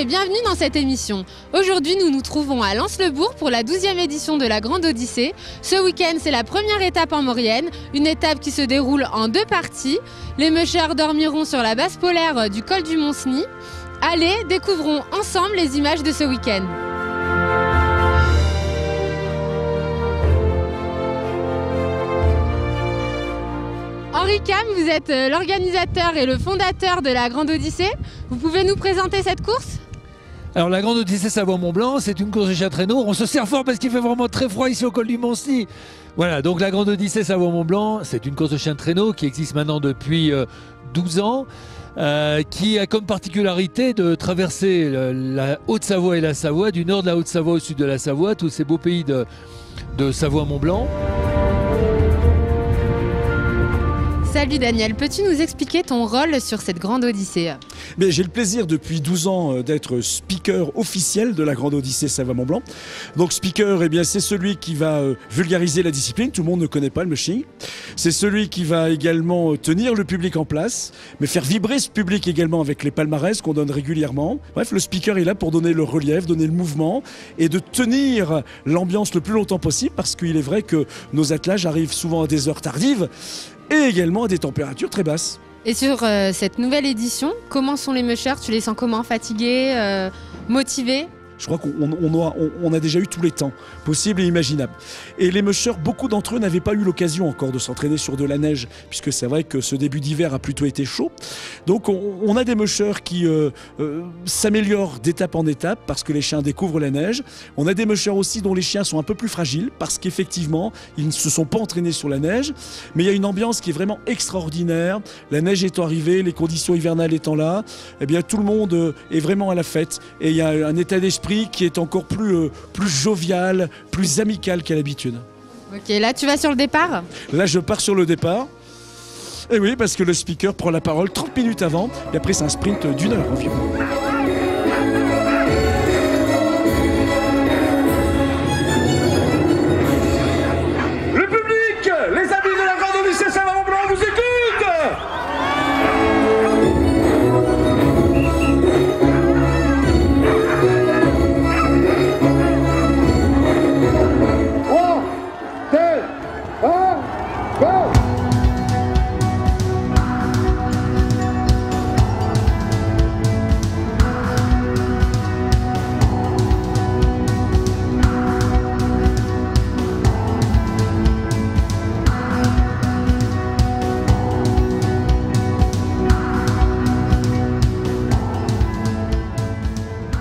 et bienvenue dans cette émission. Aujourd'hui, nous nous trouvons à Lens-le-Bourg pour la 12e édition de la Grande Odyssée. Ce week-end, c'est la première étape en Maurienne, une étape qui se déroule en 2 parties. Les mushrooms dormiront sur la base polaire du col du Mont-Cenis. Allez, découvrons ensemble les images de ce week-end. Henri Cam, vous êtes l'organisateur et le fondateur de la Grande Odyssée. Vous pouvez nous présenter cette course ? Alors la Grande Odyssée Savoie-Mont-Blanc, c'est une course de chien traîneau. On se serre fort parce qu'il fait vraiment très froid ici au col du Mont-Cenis. Voilà, donc la Grande Odyssée Savoie-Mont-Blanc, c'est une course de chien traîneau qui existe maintenant depuis 12 ans. Qui a comme particularité de traverser la Haute-Savoie et la Savoie, du nord de la Haute-Savoie au sud de la Savoie, tous ces beaux pays de Savoie-Mont-Blanc. Salut Daniel, peux-tu nous expliquer ton rôle sur cette Grande Odyssée ? J'ai le plaisir depuis 12 ans d'être speaker officiel de la Grande Odyssée Savoie-Mont-Blanc. Donc speaker, c'est celui qui va vulgariser la discipline, tout le monde ne connaît pas le mushing. C'est celui qui va également tenir le public en place, mais faire vibrer ce public également avec les palmarès qu'on donne régulièrement. Bref, le speaker est là pour donner le relief, donner le mouvement et de tenir l'ambiance le plus longtemps possible, parce qu'il est vrai que nos attelages arrivent souvent à des heures tardives et également à des températures très basses. Et sur cette nouvelle édition, comment sont les mushers ? Tu les sens comment ? Fatigués, motivés ? Je crois qu'on a déjà eu tous les temps possibles et imaginables. Et les mushers, beaucoup d'entre eux n'avaient pas eu l'occasion encore de s'entraîner sur de la neige, puisque c'est vrai que ce début d'hiver a plutôt été chaud. Donc on a des mushers qui s'améliorent d'étape en étape parce que les chiens découvrent la neige. On a des mushers aussi dont les chiens sont un peu plus fragiles parce qu'effectivement, ils ne se sont pas entraînés sur la neige. Mais il y a une ambiance qui est vraiment extraordinaire. La neige étant arrivée, les conditions hivernales étant là, eh bien tout le monde est vraiment à la fête. Et il y a un état d'esprit qui est encore plus jovial, plus amical qu'à l'habitude. Ok, là tu vas sur le départ ? Là je pars sur le départ. Et oui, parce que le speaker prend la parole 30 minutes avant, et après c'est un sprint d'1 heure environ. Le public, les amis de la Grande Odyssée Savoie-Mont-Blanc vous écoutent.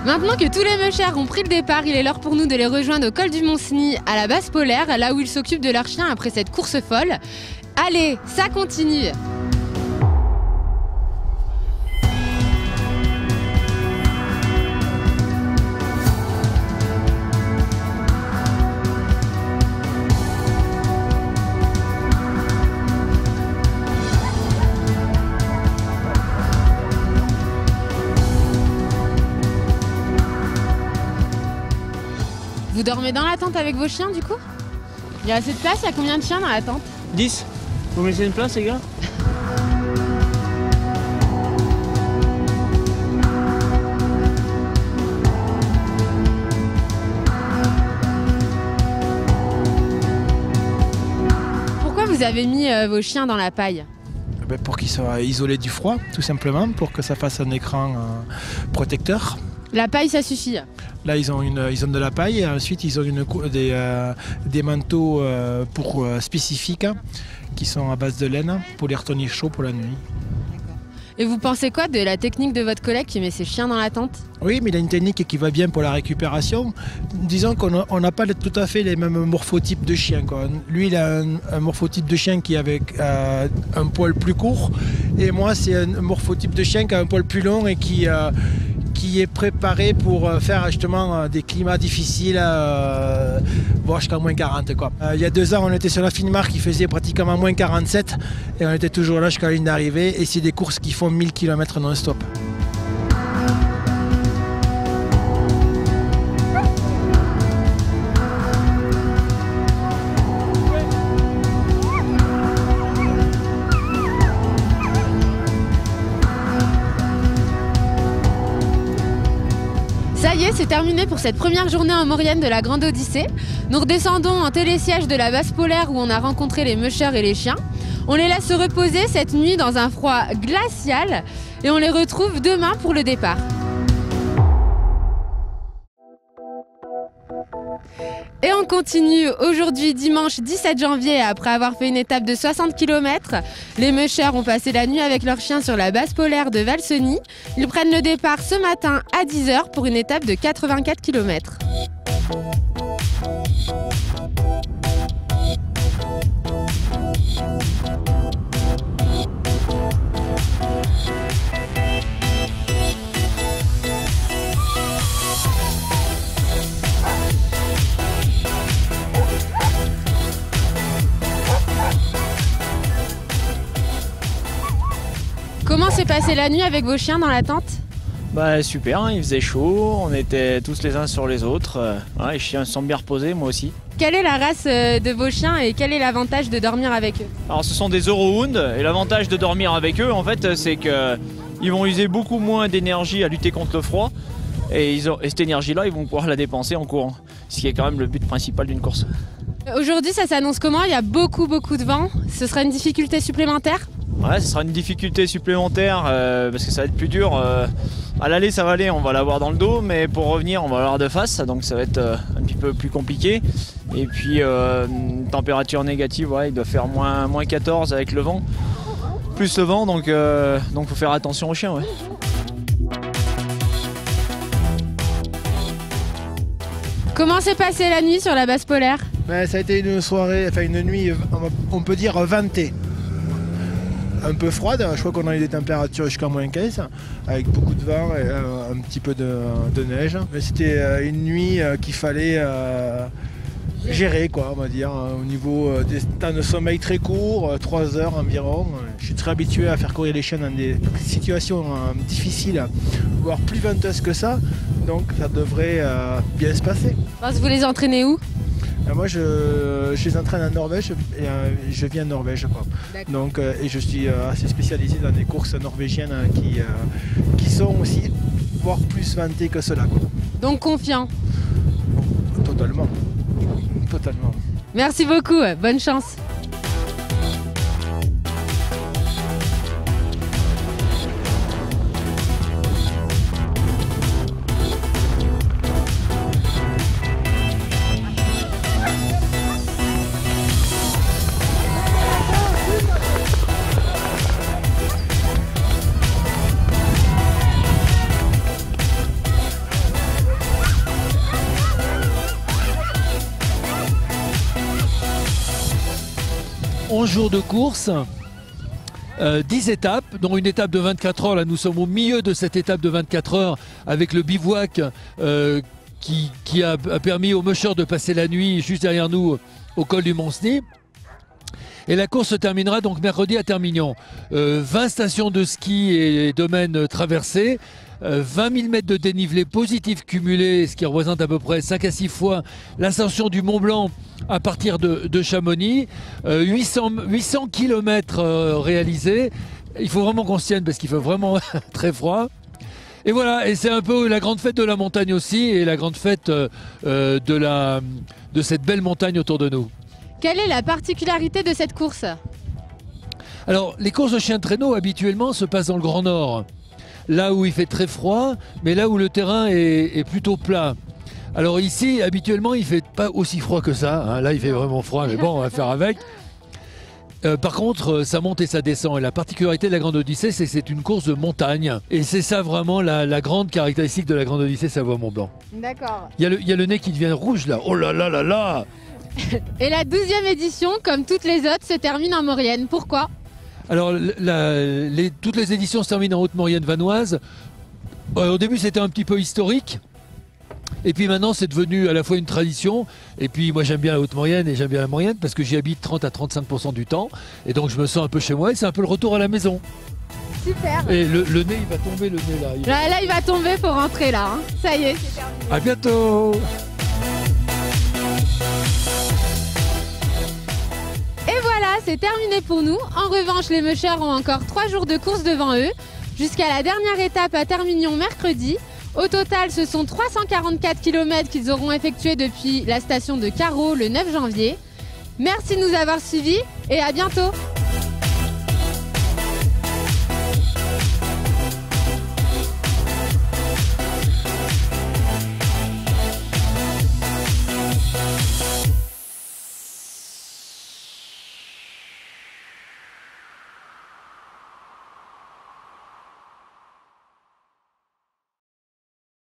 Maintenant que tous les mushers ont pris le départ, il est l'heure pour nous de les rejoindre au col du Mont-Cenis, à la base polaire, là où ils s'occupent de leurs chiens après cette course folle. Allez, ça continue! Vous dormez dans la tente avec vos chiens du coup ? Il y a assez de place, il y a combien de chiens dans la tente ? 10. Vous mettez une place les gars ? Pourquoi vous avez mis vos chiens dans la paille ? Pour qu'ils soient isolés du froid, tout simplement, pour que ça fasse un écran protecteur. La paille, ça suffit. Là, ils ont de la paille et ensuite ils ont des manteaux spécifiques qui sont à base de laine pour les retenir chauds pour la nuit. Et vous pensez quoi de la technique de votre collègue qui met ses chiens dans la tente ? Oui, mais il a une technique qui va bien pour la récupération. Disons qu'on n'a pas tout à fait les mêmes morphotypes de chiens, quoi. Lui, il a un morphotype de chien qui est avec un poil plus court. Et moi, c'est un morphotype de chien qui a un poil plus long et qui est préparé pour faire justement des climats difficiles, voire jusqu'à moins 40. Quoi. Il y a 2 ans, on était sur la Finemark qui faisait pratiquement moins 47 et on était toujours là jusqu'à la ligne d'arrivée. Et c'est des courses qui font 1000 km non-stop. Ça y est, c'est terminé pour cette première journée en Maurienne de la Grande Odyssée. Nous redescendons en télésiège de la base polaire où on a rencontré les mushers et les chiens. On les laisse se reposer cette nuit dans un froid glacial et on les retrouve demain pour le départ. Et on continue aujourd'hui dimanche 17 janvier après avoir fait une étape de 60 km. Les mushers ont passé la nuit avec leurs chiens sur la base polaire de Valseny. Ils prennent le départ ce matin à 10 h pour une étape de 84 km. Comment s'est passée la nuit avec vos chiens dans la tente? Bah super, hein, il faisait chaud, on était tous les uns sur les autres. Les chiens se sont bien reposés, moi aussi. Quelle est la race de vos chiens et quel est l'avantage de dormir avec eux? Alors ce sont des Eurohound et l'avantage de dormir avec eux en fait c'est qu'ils vont user beaucoup moins d'énergie à lutter contre le froid et cette énergie-là ils vont pouvoir la dépenser en courant, ce qui est quand même le but principal d'une course. Aujourd'hui ça s'annonce comment? Il y a beaucoup de vent, ce sera une difficulté supplémentaire? Ouais, ce sera une difficulté supplémentaire parce que ça va être plus dur. À l'aller ça va aller, on va l'avoir dans le dos, mais pour revenir on va l'avoir de face, donc ça va être un petit peu plus compliqué. Et puis température négative, ouais, il doit faire moins 14 avec le vent. Plus le vent, donc faut faire attention aux chiens. Ouais. Comment s'est passée la nuit sur la base polaire? Ça a été une soirée, enfin une nuit, on peut dire ventée. Un peu froide, je crois qu'on a eu des températures jusqu'à -15 avec beaucoup de vent et un petit peu de neige. Mais c'était une nuit qu'il fallait gérer, quoi, on va dire, au niveau des temps de sommeil très courts, 3 heures environ. Je suis très habitué à faire courir les chiens dans des situations difficiles, voire plus venteuses que ça, donc ça devrait bien se passer. Vous les entraînez où? Moi je les entraîne en Norvège et je vis en Norvège, quoi. Donc, et je suis assez spécialisé dans des courses norvégiennes qui sont aussi voire plus vantées que cela, quoi. Donc confiant? Totalement. Totalement. Merci beaucoup, bonne chance. Jours de course, 10 étapes, dont une étape de 24 heures. Là, nous sommes au milieu de cette étape de 24 heures avec le bivouac qui a permis aux mushers de passer la nuit juste derrière nous au col du Mont-Cenis. Et la course se terminera donc mercredi à Termignon. 20 stations de ski et domaines traversés. 20 000 mètres de dénivelé positif cumulé, ce qui représente à peu près 5 à 6 fois l'ascension du Mont Blanc à partir de Chamonix. 800 km réalisés. Il faut vraiment qu'on se tienne parce qu'il fait vraiment très froid. Et voilà, et c'est un peu la grande fête de la montagne aussi et la grande fête de cette belle montagne autour de nous. Quelle est la particularité de cette course? Alors, les courses de chiens de traîneau habituellement se passent dans le Grand Nord. Là où il fait très froid, mais là où le terrain est plutôt plat. Alors ici, habituellement, il ne fait pas aussi froid que ça. Hein. Là, il fait vraiment froid, mais bon, on va faire avec. Par contre, ça monte et ça descend. Et la particularité de la Grande Odyssée, c'est que c'est une course de montagne. Et c'est ça vraiment la grande caractéristique de la Grande Odyssée Savoie-Mont-Blanc. D'accord. Il y a le nez qui devient rouge là. Oh là là là là! Et la 12e édition, comme toutes les autres, se termine en Maurienne. Pourquoi? Alors, toutes les éditions se terminent en Haute-Maurienne vanoise. Au début, c'était un petit peu historique. Et puis maintenant, c'est devenu à la fois une tradition. Et puis, moi, j'aime bien la Haute-Maurienne et j'aime bien la Maurienne parce que j'y habite 30 à 35% du temps. Et donc, je me sens un peu chez moi et c'est un peu le retour à la maison. Super. Et le nez, il va tomber, le nez là. Là, il va tomber, faut rentrer là. Hein. Ça y est, c'est terminé. À bientôt. Et voilà, c'est terminé pour nous. En revanche, les mushers ont encore 3 jours de course devant eux, jusqu'à la dernière étape à Termignon mercredi. Au total, ce sont 344 km qu'ils auront effectués depuis la station de Carreau le 9 janvier. Merci de nous avoir suivis et à bientôt.